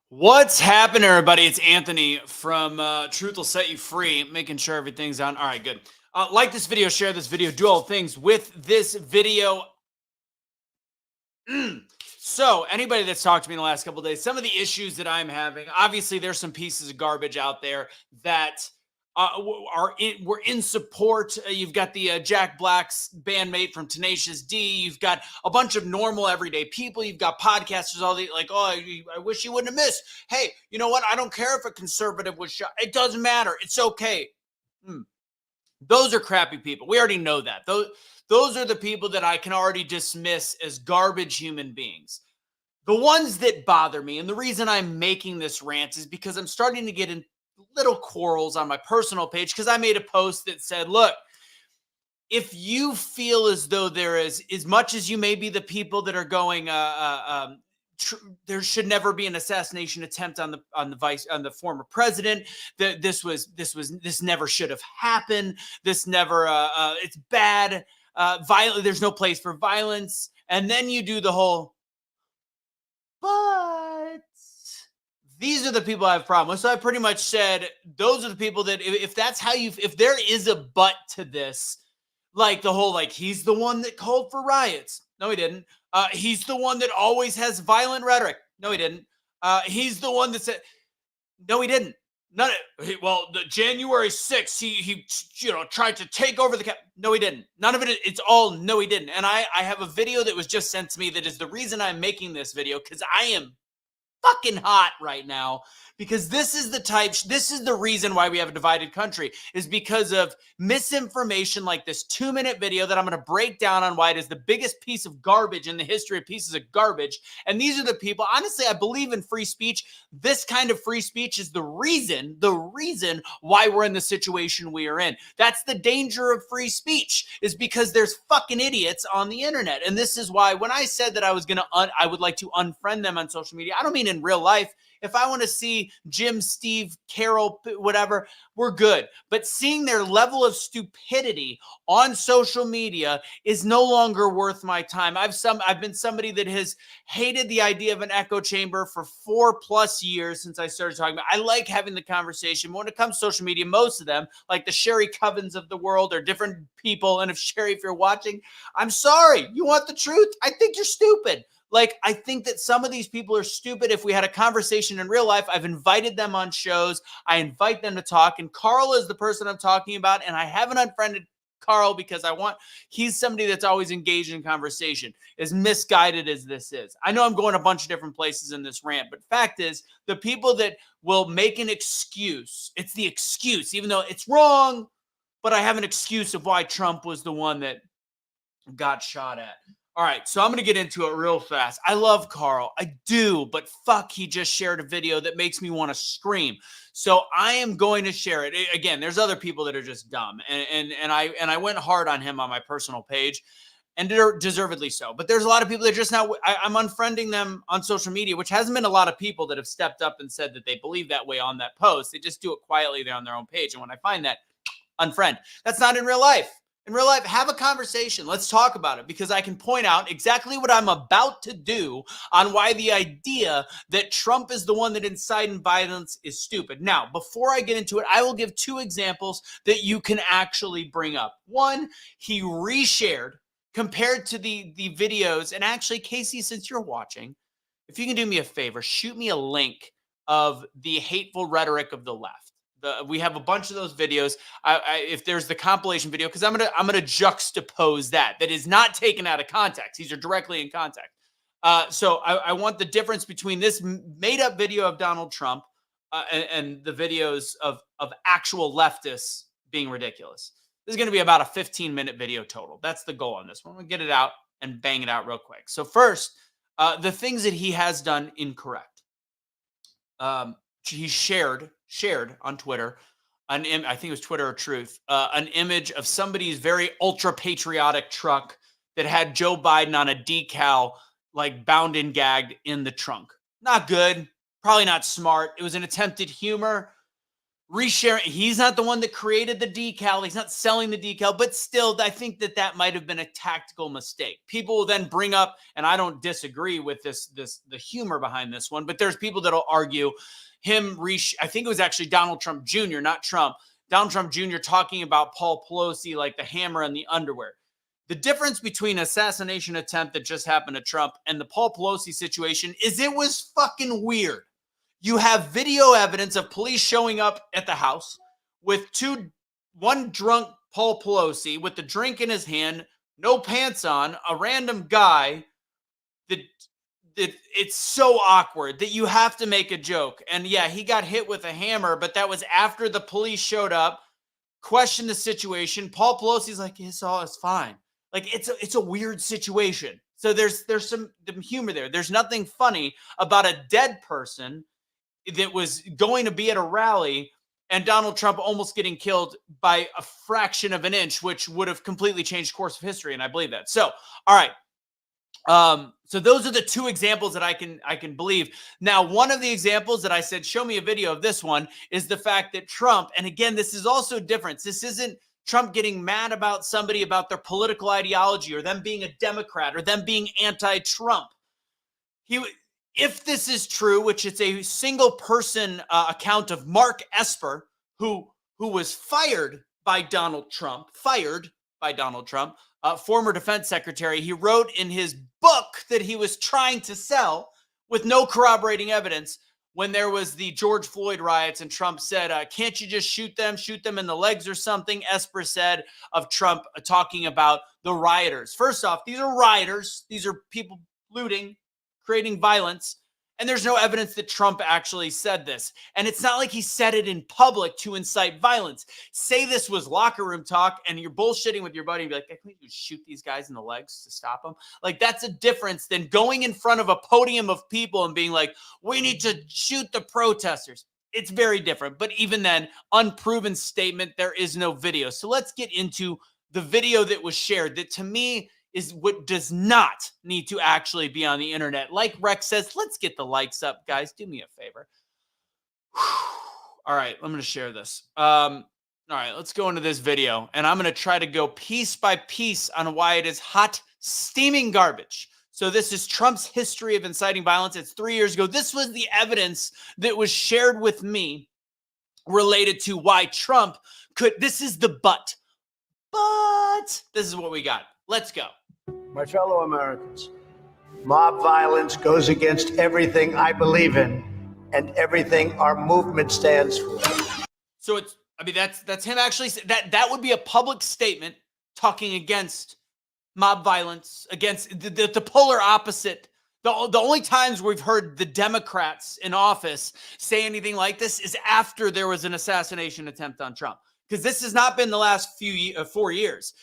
What's happening, everybody? It's Anthony from Truth Will Set You Free, making sure everything's on. All right, good. Like this video, share this video, do all things with this video. So, anybody that's talked to me in the last couple of days, some of the issues that I'm having, obviously, there's some pieces of garbage out there that we're in support. You've got the Jack Black's bandmate from Tenacious D. You've got a bunch of normal everyday people. You've got podcasters, all the like. Oh, I wish you wouldn't have missed. Hey, you know what? I don't care if a conservative was shot. It doesn't matter. It's okay. Those are crappy people. We already know that. Those are the people that I can already dismiss as garbage human beings. The ones that bother me, and the reason I'm making this rant is because I'm starting to get in little quarrels on my personal page because I made a post that said, look, if you feel as though there is, as much as you may be the people that are going, there should never be an assassination attempt on the former president. That this never should have happened. This never, it's bad. Violent. There's no place for violence. And then you do the whole, but these are the people I have problems with. So I pretty much said, those are the people that if that's how if there is a but to this, like the whole, like, he's the one that called for riots. No, he didn't. He's the one that always has violent rhetoric. No, he didn't. He's the one that said, no, he didn't. None of it. Well, the January 6th, he tried to take over the cap. No, he didn't. None of it. It's all no, he didn't. And I have a video that was just sent to me that is the reason I'm making this video, because I am fucking hot right now, because this is the reason why we have a divided country, is because of misinformation like this 2-minute video that I'm going to break down on why it is the biggest piece of garbage in the history of pieces of garbage. And these are the people, honestly, I believe in free speech. This kind of free speech is the reason why we're in the situation we are in. That's the danger of free speech, is because there's fucking idiots on the internet. And this is why when I said that I would like to unfriend them on social media, I don't mean in real life. If I want to see Jim, Steve, Carol, whatever, we're good. But seeing their level of stupidity on social media is no longer worth my time. I've been somebody that has hated the idea of an echo chamber for 4+ years since I started talking about. I like having the conversation. But when it comes to social media, most of them, like the Sherry Covens of the world, are different people. And if Sherry, if you're watching, I'm sorry. You want the truth? I think you're stupid. Like, I think that some of these people are stupid. If we had a conversation in real life, I've invited them on shows. I invite them to talk. And Carl is the person I'm talking about. And I haven't unfriended Carl because he's somebody that's always engaged in conversation, as misguided as this is. I know I'm going a bunch of different places in this rant, but fact is, the people that will make an excuse, it's the excuse, even though it's wrong, but I have an excuse of why Trump was the one that got shot at. All right, so I'm going to get into it real fast. I love Carl. I do, but fuck, he just shared a video that makes me want to scream. So I am going to share it. Again, there's other people that are just dumb. And I went hard on him on my personal page, and deservedly so. But there's a lot of people that just now, I'm unfriending them on social media, which hasn't been a lot of people that have stepped up and said that they believe that way on that post. They just do it quietly there on their own page. And when I find that, unfriend. That's not in real life. In real life, have a conversation. Let's talk about it, because I can point out exactly what I'm about to do on why the idea that Trump is the one that incited violence is stupid. Now, before I get into it, I will give 2 examples that you can actually bring up. One, he reshared compared to the videos. And actually, Casey, since you're watching, if you can do me a favor, shoot me a link of the hateful rhetoric of the left. We have a bunch of those videos. If there's the compilation video, because I'm gonna juxtapose that is not taken out of context. These are directly in context. So I want the difference between this made up video of Donald Trump and the videos of actual leftists being ridiculous. This is going to be about a 15-minute video total. That's the goal on this one. We'll get it out and bang it out real quick. So first, the things that he has done incorrect. He shared on Twitter, I think it was Twitter or Truth, an image of somebody's very ultra patriotic truck that had Joe Biden on a decal, like bound and gagged in the trunk. Not good, probably not smart. It was an attempted humor. resharing. He's not the one that created the decal. He's not selling the decal, but still, I think that might have been a tactical mistake. People will then bring up, and I don't disagree with the humor behind this one, but there's people that'll argue I think it was actually Donald Trump Jr., not Trump. Donald Trump Jr. talking about Paul Pelosi, like the hammer and the underwear. The difference between assassination attempt that just happened to Trump and the Paul Pelosi situation is it was fucking weird. You have video evidence of police showing up at the house with one drunk Paul Pelosi with the drink in his hand, no pants on, a random guy that it's so awkward that you have to make a joke. And yeah, he got hit with a hammer, but that was after the police showed up, questioned the situation. Paul Pelosi's like, it's fine. Like it's a weird situation. So there's some humor there. There's nothing funny about a dead person that was going to be at a rally and Donald Trump almost getting killed by a fraction of an inch, which would have completely changed course of history. And I believe that. So, all right. So those are the two examples that I can believe. Now, one of the examples that I said, show me a video of this one, is the fact that Trump, and again, this is also different. This isn't Trump getting mad about somebody about their political ideology or them being a Democrat or them being anti-Trump. If this is true, which it's a single person account of Mark Esper, who was fired by Donald Trump, former defense secretary. He wrote in his book that he was trying to sell with no corroborating evidence when there was the George Floyd riots and Trump said, can't you just shoot them in the legs or something? Esper said of Trump talking about the rioters. First off, these are rioters. These are people looting, creating violence. And there's no evidence that Trump actually said this. And it's not like he said it in public to incite violence. Say this was locker room talk and you're bullshitting with your buddy and be like, hey, can we shoot these guys in the legs to stop them? Like, that's a difference than going in front of a podium of people and being like, we need to shoot the protesters. It's very different. But even then, unproven statement, there is no video. So let's get into the video that was shared that to me is what does not need to actually be on the internet. Like Rex says, let's get the likes up, guys. Do me a favor. All right, I'm going to share this. All right, let's go into this video, and I'm going to try to go piece by piece on why it is hot, steaming garbage. So this is Trump's history of inciting violence. It's 3 years ago. This was the evidence that was shared with me related to why Trump could. This is the but this is what we got. Let's go. My fellow Americans, mob violence goes against everything I believe in and everything our movement stands for. So that's him actually. That would be a public statement talking against mob violence, against the polar opposite. The only times we've heard the Democrats in office say anything like this is after there was an assassination attempt on Trump. Because this has not been the last 4 years.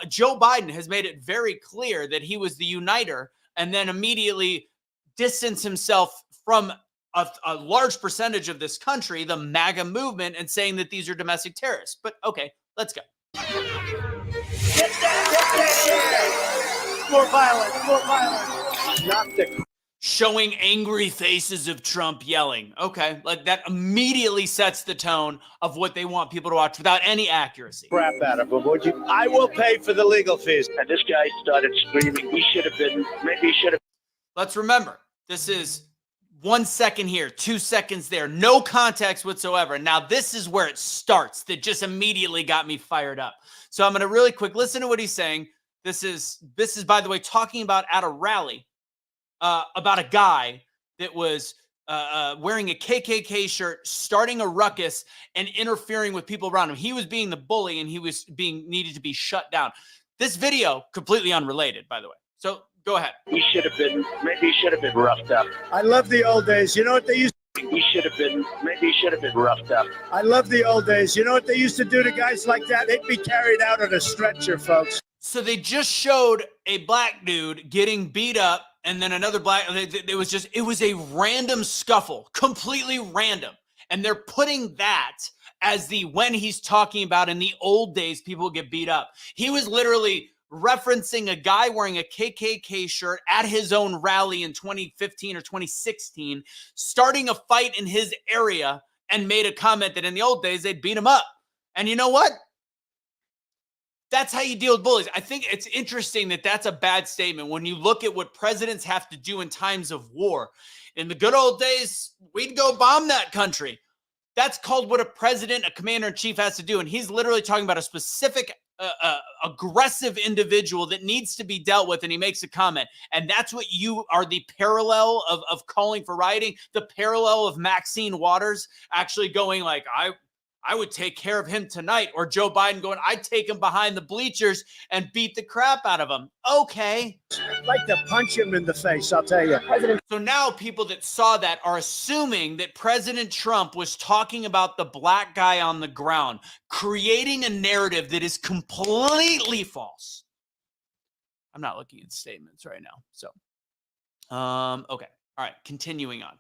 Joe Biden has made it very clear that he was the uniter and then immediately distanced himself from a large percentage of this country, the MAGA movement, and saying that these are domestic terrorists. But okay, let's go. Get that. More violence. Not the showing angry faces of Trump yelling. Okay, like that immediately sets the tone of what they want people to watch without any accuracy. Crap out of him, would you? I will pay for the legal fees. And this guy started screaming. Maybe he should have. Let's remember, this is 1 second here, 2 seconds there, no context whatsoever. Now this is where it starts that just immediately got me fired up. So I'm going to really quick listen to what he's saying. This is, by the way, talking about at a rally. About a guy that was wearing a KKK shirt, starting a ruckus and interfering with people around him. He was being the bully and he was needed to be shut down. This video, completely unrelated, by the way. So go ahead. Maybe he should have been roughed up. I love the old days. You know what they used Maybe he should have been roughed up. I love the old days. You know what they used to do to guys like that? They'd be carried out on a stretcher, folks. So they just showed a black dude getting beat up and then another black, it was a random scuffle, completely random. And they're putting that as when he's talking about in the old days, people get beat up. He was literally referencing a guy wearing a KKK shirt at his own rally in 2015 or 2016, starting a fight in his area and made a comment that in the old days they'd beat him up. And you know what? That's how you deal with bullies. I think it's interesting that that's a bad statement when you look at what presidents have to do in times of war. In the good old days, we'd go bomb that country. That's called what a president, a commander-in-chief has to do. And he's literally talking about a specific aggressive individual that needs to be dealt with, and he makes a comment. And that's what you are, the parallel of calling for rioting, the parallel of Maxine Waters actually going like, I would take care of him tonight, or Joe Biden going, I'd take him behind the bleachers and beat the crap out of him. Okay. I'd like to punch him in the face, I'll tell you. So now people that saw that are assuming that President Trump was talking about the black guy on the ground, creating a narrative that is completely false. I'm not looking at statements right now. So, okay. All right. Continuing on.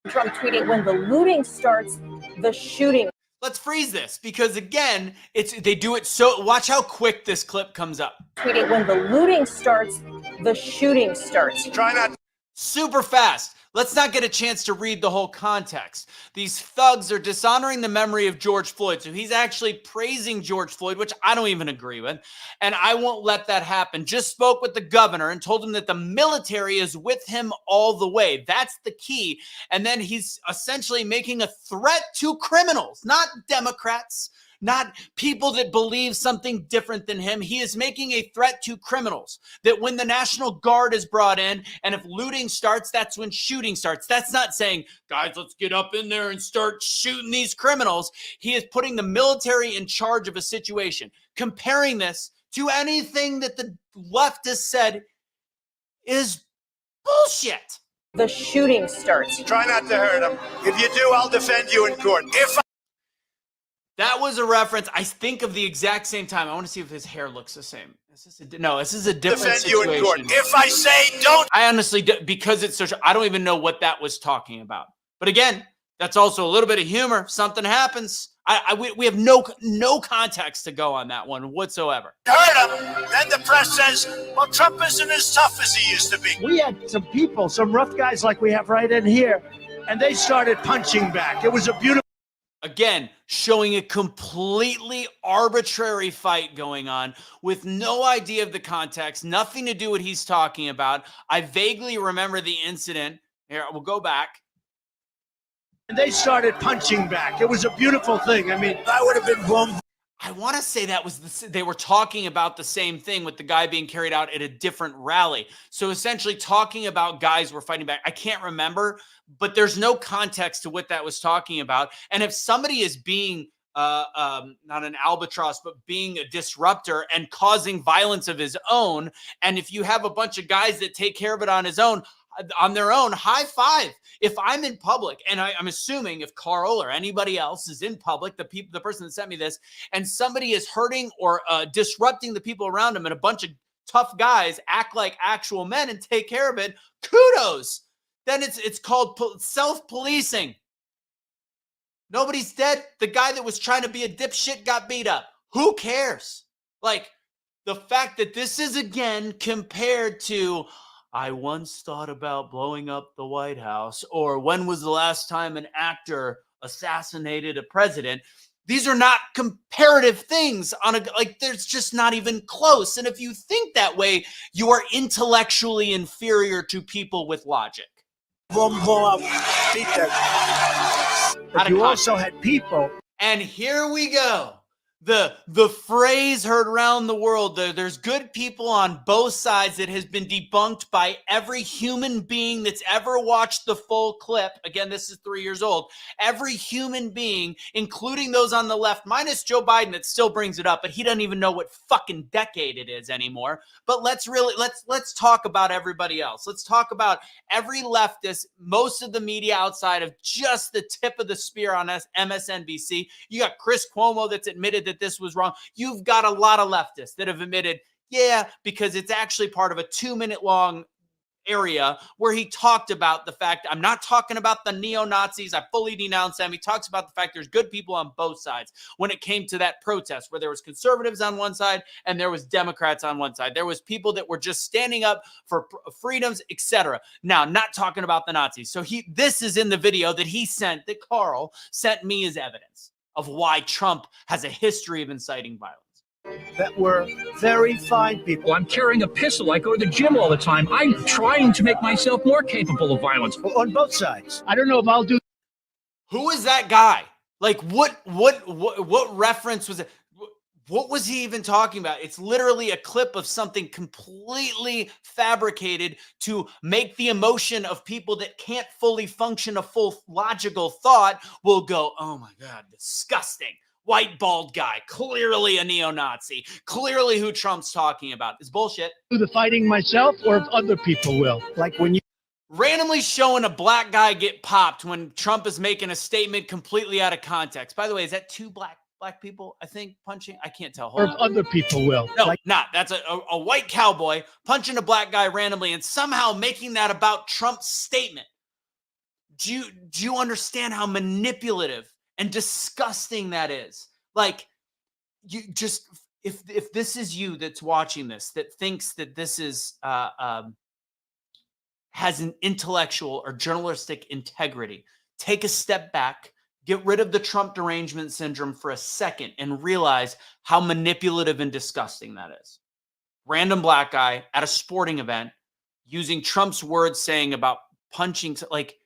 Trump tweeting, when the looting starts, the shooting. Let's freeze this because again, they do it so, watch how quick this clip comes up. Tweeting, when the looting starts, the shooting starts. Try not. Super fast. Let's not get a chance to read the whole context. These thugs are dishonoring the memory of George Floyd. So he's actually praising George Floyd, which I don't even agree with. And I won't let that happen. Just spoke with the governor and told him that the military is with him all the way. That's the key. And then he's essentially making a threat to criminals, not Democrats, not people that believe something different than him. He is making a threat to criminals that when the National Guard is brought in and if looting starts, that's when shooting starts. That's not saying, guys, let's get up in there and start shooting these criminals. He is putting the military in charge of a situation, comparing this to anything that the left has said is bullshit. The shooting starts. Try not to hurt him. If you do, I'll defend you in court. That was a reference, I think, of the exact same time. I want to see if his hair looks the same. No, this is a different defend you situation. in court. If I say don't. I honestly, because it's social, I don't even know what that was talking about. But again, that's also a little bit of humor. Something happens. We have no context to go on that one whatsoever. Hurt him. Then the press says, well, Trump isn't as tough as he used to be. We had some people, some rough guys like we have right in here, and they started punching back. It was a beautiful. Again, showing a completely arbitrary fight going on with no idea of the context, nothing to do what he's talking about. I vaguely remember the incident. Here, we'll go back. And they started punching back. It was a beautiful thing. I mean, I would have been blown. I want to say that was they were talking about the same thing with the guy being carried out at a different rally. So essentially talking about guys were fighting back. I can't remember, but there's no context to what that was talking about. And if somebody is being not an albatross, but being a disruptor and causing violence of his own, and if you have a bunch of guys that take care of it on their own, high five. If I'm in public, and I'm assuming if Carl or anybody else is in public, the person that sent me this, and somebody is hurting or disrupting the people around him, and a bunch of tough guys act like actual men and take care of it, kudos. Then it's called self-policing. Nobody's dead. The guy that was trying to be a dipshit got beat up. Who cares? Like, the fact that this is, again, compared to, I once thought about blowing up the White House, or when was the last time an actor assassinated a president? These are not comparative things there's just not even close. And if you think that way, you are intellectually inferior to people with logic. But you also had people. And here we go. The phrase heard around the world, there's good people on both sides, that has been debunked by every human being that's ever watched the full clip. Again, this is 3 years old. Every human being, including those on the left, minus Joe Biden that still brings it up, but he doesn't even know what fucking decade it is anymore. But let's talk about everybody else. Let's talk about every leftist, most of the media outside of just the tip of the spear on MSNBC. You got Chris Cuomo that's admitted that this was wrong. You've got a lot of leftists that have admitted, yeah, because it's actually part of a 2-minute long area where he talked about the fact, I'm not talking about the neo-Nazis, I fully denounce them. He talks about the fact there's good people on both sides when it came to that protest, where there was conservatives on one side and there was Democrats on one side. There was people that were just standing up for freedoms, etc. Now, not talking about the Nazis. So this is in the video that he sent, that Carl sent me as evidence of why Trump has a history of inciting violence. That were very fine people. I'm carrying a pistol. I go to the gym all the time. I'm trying to make myself more capable of violence. On both sides. I don't know if I'll do. Who is that guy? Like, what reference was it? What was he even talking about? It's literally a clip of something completely fabricated to make the emotion of people that can't fully function a full logical thought will go, oh my God, disgusting. White bald guy, clearly a neo-Nazi, clearly who Trump's talking about. It's bullshit. Do the fighting myself or if other people will. Like when you randomly showing a black guy get popped when Trump is making a statement completely out of context. By the way, is that two black people, I think, punching? I can't tell. Or if other people will. No, not. That's a white cowboy punching a black guy randomly and somehow making that about Trump's statement. Do you understand how manipulative and disgusting that is? Like, you just, if this is you that's watching this, that thinks that this is has an intellectual or journalistic integrity, take a step back, get rid of the Trump derangement syndrome for a second and realize how manipulative and disgusting that is. Random black guy at a sporting event using Trump's words saying about punching, like,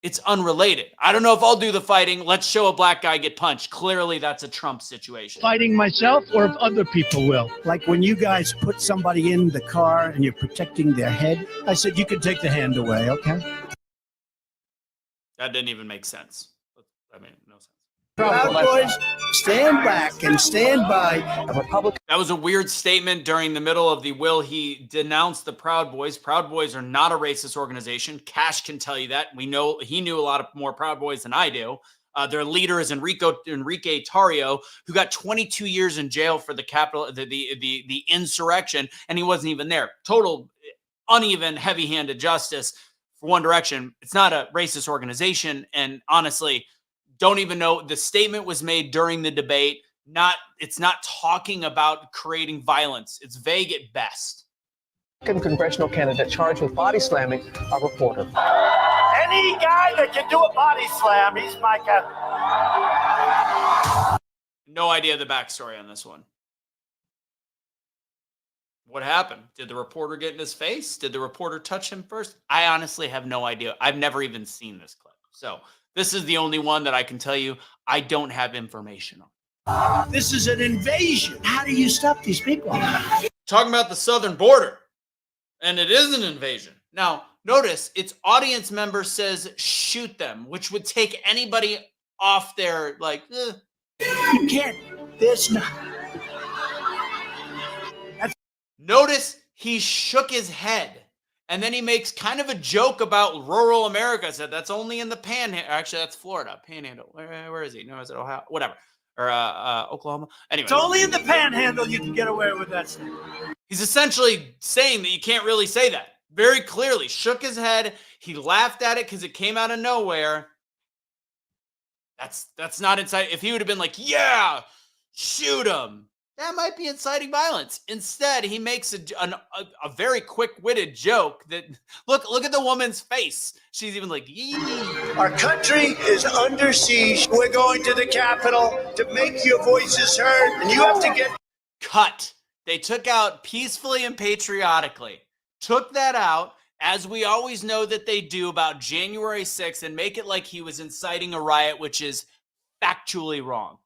it's unrelated. I don't know if I'll do the fighting. Let's show a black guy get punched. Clearly, that's a Trump situation. Fighting myself or if other people will. Like when you guys put somebody in the car and you're protecting their head, I said, you can take the hand away, okay? That didn't even make sense. I mean, no sense. Proud Boys, stand back and stand by. A Republican. That was a weird statement during the middle of the will. He denounced the Proud Boys. Proud Boys are not a racist organization. Cash can tell you that. We know he knew a lot of more Proud Boys than I do. Their leader is Enrique Tarrio, who got 22 years in jail for the insurrection, and he wasn't even there. Total uneven, heavy-handed justice for One Direction. It's not a racist organization, and honestly, don't even know. The statement was made during the debate. It's not talking about creating violence. It's vague at best. Congressional candidate charged with body slamming a reporter. Any guy that can do a body slam, he's my guy. No idea the backstory on this one. What happened? Did the reporter get in his face? Did the reporter touch him first? I honestly have no idea. I've never even seen this clip. So this is the only one that I can tell you I don't have information on. This is an invasion. How do you stop these people? Talking about the southern border. And it is an invasion. Now, notice its audience member says shoot them, which would take anybody off their, like, You can't. There's no. Notice he shook his head. And then he makes kind of a joke about rural America. Said that's only in the Panhandle. Actually, that's Florida. Panhandle. Where is he? No, is it Ohio? Whatever. Or Oklahoma. Anyway. It's only in the Panhandle you can get away with that stuff. He's essentially saying that you can't really say that. Very clearly. Shook his head. He laughed at it because it came out of nowhere. That's not inside. If he would have been like, yeah, shoot him, that might be inciting violence. Instead, he makes a very quick-witted joke that, look at the woman's face. She's even like, yee. Our country is under siege. We're going to the Capitol to make your voices heard, and you have to get cut. They took out peacefully and patriotically. Took that out, as we always know that they do about January 6th, and make it like he was inciting a riot, which is factually wrong.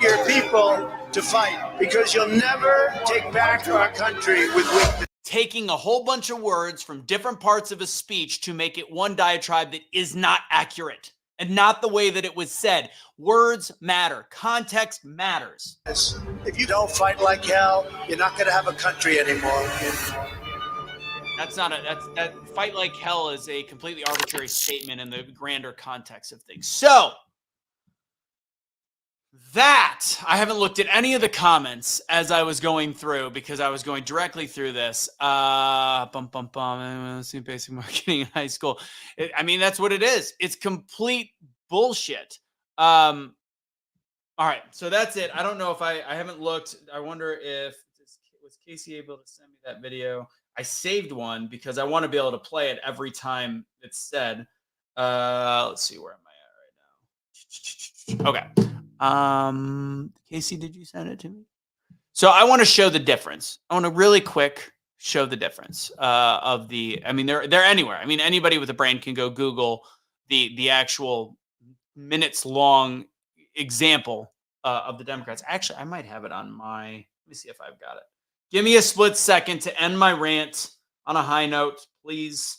Your people to fight, because you'll never take back our country with weakness. Taking a whole bunch of words from different parts of a speech to make it one diatribe that is not accurate and not the way that it was said. Words matter. Context matters. If you don't fight like hell, you're not going to have a country anymore. That fight like hell is a completely arbitrary statement in the grander context of things. So, That I haven't looked at any of the comments as I was going through because I was going directly through this. Basic marketing in high school. I mean, that's what it is. It's complete bullshit. All right, so that's it. I don't know if I haven't looked. I wonder if was Casey able to send me that video. I saved one because I want to be able to play it every time it's said. Let's see, where am I at right now? Okay. Casey, did you send it to me? So I want to show the difference. I want to really quick show the difference of the. I mean, they're anywhere. I mean, anybody with a brain can go Google the actual minutes long example of the Democrats. Actually, I might have it on my. Let me see if I've got it. Give me a split second to end my rant on a high note, please.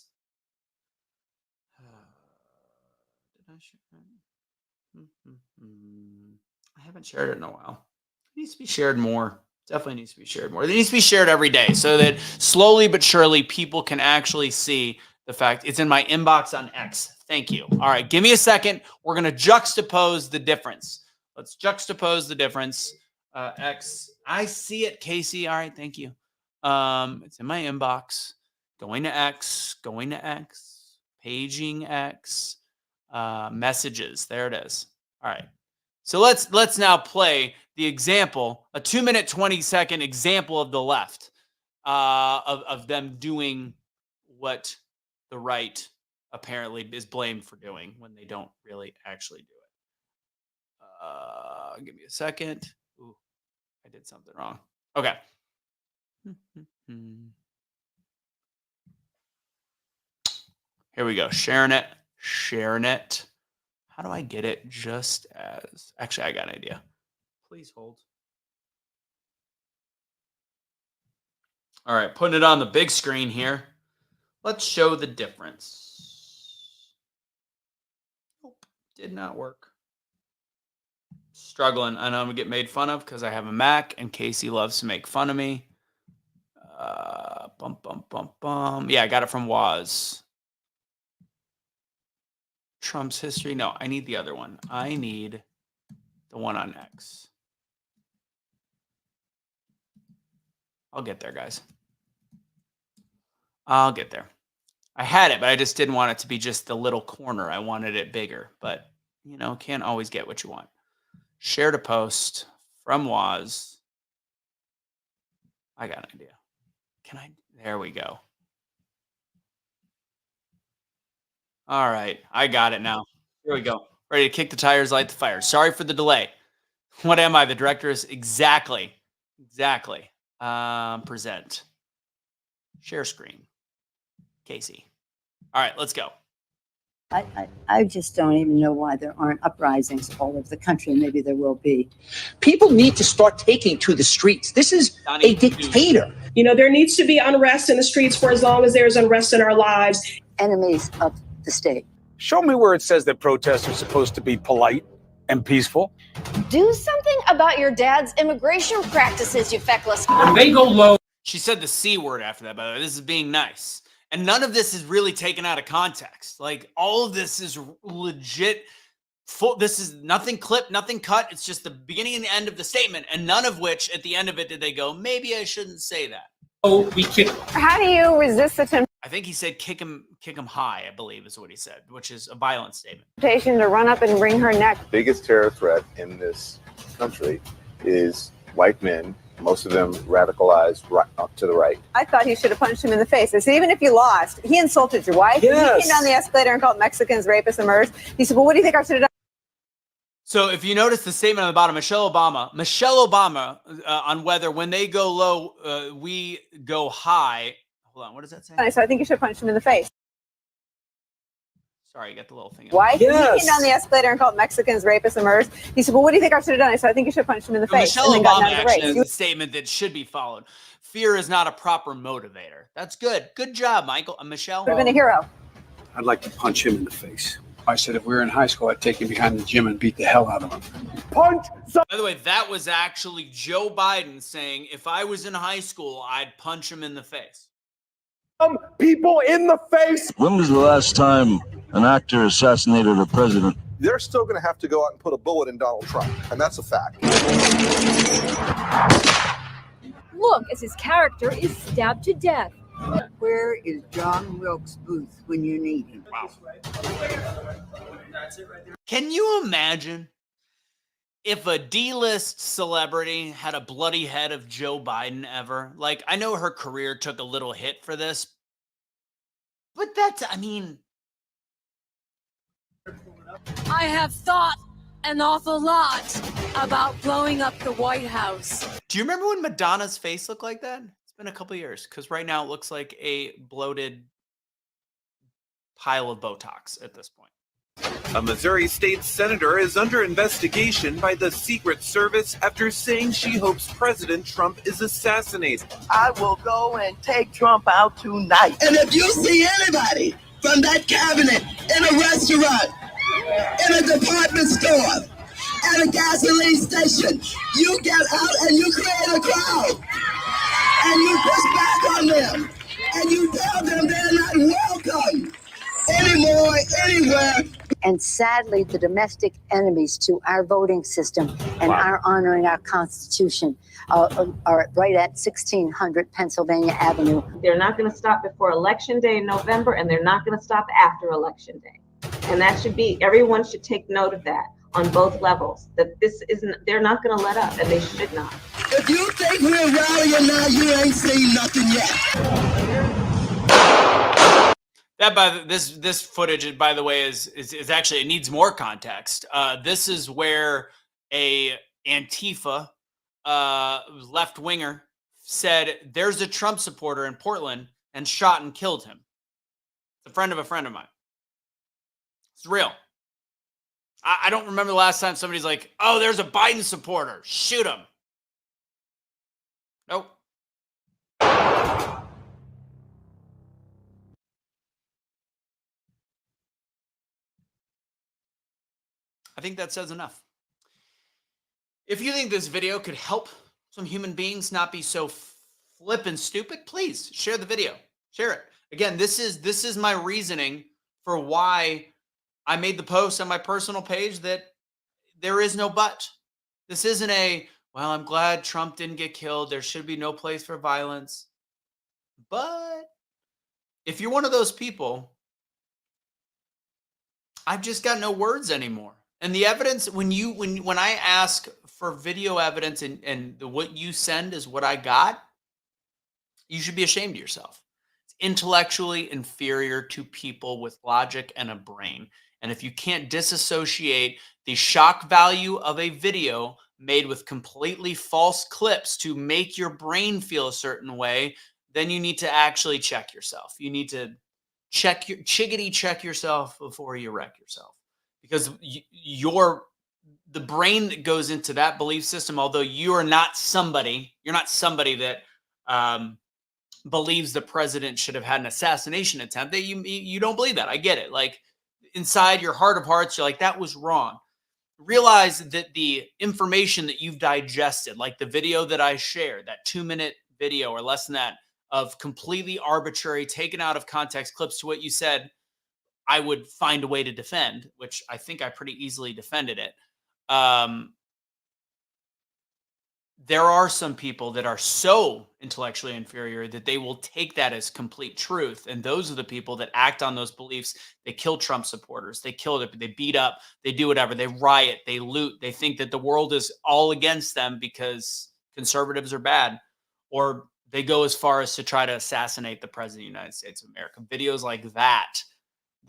Did I share it? I haven't shared it in a while. It needs to be shared more. Definitely needs to be shared more. It needs to be shared every day so that slowly but surely people can actually see the fact. It's in my inbox on X. Thank you. All right, give me a second. We're going to juxtapose the difference. Let's juxtapose the difference. X. I see it, Casey. All right, thank you. It's in my inbox. Going to X, paging X, messages. There it is. All right. So let's now play the example, a 2-minute, 20-second example of the left, of them doing what the right apparently is blamed for doing when they don't really actually do it. Give me a second. Ooh, I did something wrong. Okay. Here we go. Sharing it. How do I get it just as... Actually, I got an idea. Please hold. All right, putting it on the big screen here. Let's show the difference. Nope, did not work. Struggling. I know I'm going to get made fun of because I have a Mac and Casey loves to make fun of me. Yeah, I got it from Woz. Trump's history. No, I need the other one. I need the one on X. I'll get there, guys. I'll get there. I had it, but I just didn't want it to be just the little corner. I wanted it bigger, but you know, can't always get what you want. Shared a post from Woz. I got an idea. Can I? There we go. All right. I got it now. Here we go. Ready to kick the tires, light the fire. Sorry for the delay. What am I? The director is exactly. Present. Share screen. Casey. All right, let's go. I just don't even know why there aren't uprisings all over the country. Maybe there will be. People need to start taking to the streets. This is a dictator. You know, there needs to be unrest in the streets for as long as there's unrest in our lives. Enemies of the state. Show me where it says that protests are supposed to be polite and peaceful. Do something about your dad's immigration practices, you feckless. When they go low. She said the C word after that, by the way. This is being nice. And none of this is really taken out of context. Like, all of this is legit. This is nothing clipped, nothing cut. It's just the beginning and the end of the statement. And none of which, at the end of it, did they go, maybe I shouldn't say that. Oh, we kick. How do you resist the I think he said kick him high, I believe is what he said, which is a violent statement. temptation to run up and wring her neck? The biggest terror threat in this country is white men, most of them radicalized right up to the right. I thought he should have punched him in the face. I said, even if you lost, he insulted your wife. Yes. He came down the escalator and called Mexicans rapists and murderers. He said, well, what do you think I should have done? So if you notice the statement on the bottom, Michelle Obama on whether when they go low, we go high. Hold on, what does that say? So I think you should have punched him in the face. Sorry, you got the little thing. Wife? Yes. He came down the escalator and called Mexicans rapists and murderers. He said, well, what do you think I should have done? I said, I think you should have punched him in the face. Michelle and then Obama gotten out of the actually race. has a statement that should be followed. Fear is not a proper motivator. That's good. Good job, Michael. Michelle. Would have been a hero. I'd like to punch him in the face. I said if we were in high school, I'd take him behind the gym and beat the hell out of him. Punch! By the way, that was actually Joe Biden saying, if I was in high school, I'd punch him in the face. People in the face! When was the last time an actor assassinated a president? they're still going to have to go out and put a bullet in Donald Trump. And that's a fact. Look as his character is stabbed to death. Where is John Wilkes Booth when you need him? Wow. Can you imagine if a D-list celebrity had a bloody head of Joe Biden ever? Like, I know her career took a little hit for this, but that's, I mean, I have thought an awful lot about blowing up the White House. do you remember when Madonna's face looked like that? It's been a couple years, because right now it looks like a bloated pile of Botox at this point. A Missouri state senator is under investigation by the Secret Service after saying she hopes President Trump is assassinated. I will go and take Trump out tonight. And if you see anybody from that cabinet in a restaurant, in a department store, at a gasoline station, you get out and you create a crowd. And you push back on them. And you tell them they're not welcome anymore, anywhere. And sadly, the domestic enemies to our voting system and our honoring our Constitution are right at 1600 Pennsylvania Avenue. They're not going to stop before Election Day in November, and they're not going to stop after Election Day. And that should be, everyone should take note of that on both levels, that this isn't, they're not going to let up, and they should not. If you think we're rallying now, you ain't seen nothing yet. That this footage, by the way, is actually, it needs more context. This is where a Antifa left winger said there's a Trump supporter in Portland and shot and killed him. It's a friend of mine. It's real. I don't remember the last time somebody's like, "Oh, there's a Biden supporter, shoot him." Nope. I think that says enough. If you think this video could help some human beings not be so flippin' stupid, please share the video. Share it. Again, this is my reasoning for why I made the post on my personal page that there is no but. This isn't a, well, I'm glad Trump didn't get killed. There should be no place for violence. But if you're one of those people, I've just got no words anymore. And the evidence, when I ask for video evidence and what you send is what I got, you should be ashamed of yourself. It's intellectually inferior to people with logic and a brain. And if you can't disassociate the shock value of a video made with completely false clips to make your brain feel a certain way, then you need to actually check yourself. You need to check yourself before you wreck yourself. Because the brain that goes into that belief system, although you're not somebody that believes the president should have had an assassination attempt. That you don't believe that. I get it. Like inside your heart of hearts, you're like, that was wrong. Realize that the information that you've digested, like the video that I shared, that 2-minute video or less than that of completely arbitrary, taken out of context clips to what you said, I would find a way to defend, which I think I pretty easily defended it. There are some people that are so intellectually inferior that they will take that as complete truth. And those are the people that act on those beliefs. They kill Trump supporters. They kill it. They beat up. They do whatever. They riot. They loot. They think that the world is all against them because conservatives are bad. Or they go as far as to try to assassinate the president of the United States of America. Videos like that.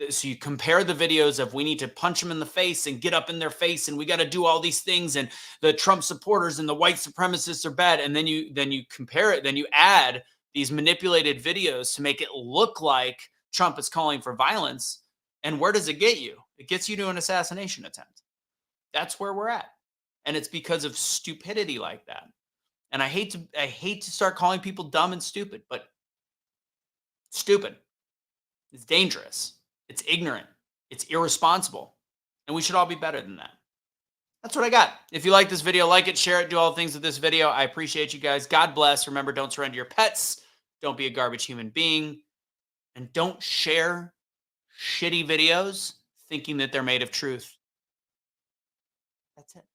So you compare the videos of we need to punch them in the face and get up in their face and we got to do all these things and the Trump supporters and the white supremacists are bad. And then you compare it, then you add these manipulated videos to make it look like Trump is calling for violence. And where does it get you? It gets you to an assassination attempt. That's where we're at. And it's because of stupidity like that. And I hate to start calling people dumb and stupid, but stupid is dangerous. It's ignorant. It's irresponsible. And we should all be better than that. That's what I got. If you like this video, like it, share it, do all the things with this video. I appreciate you guys. God bless. Remember, don't surrender your pets. Don't be a garbage human being. And don't share shitty videos thinking that they're made of truth. That's it.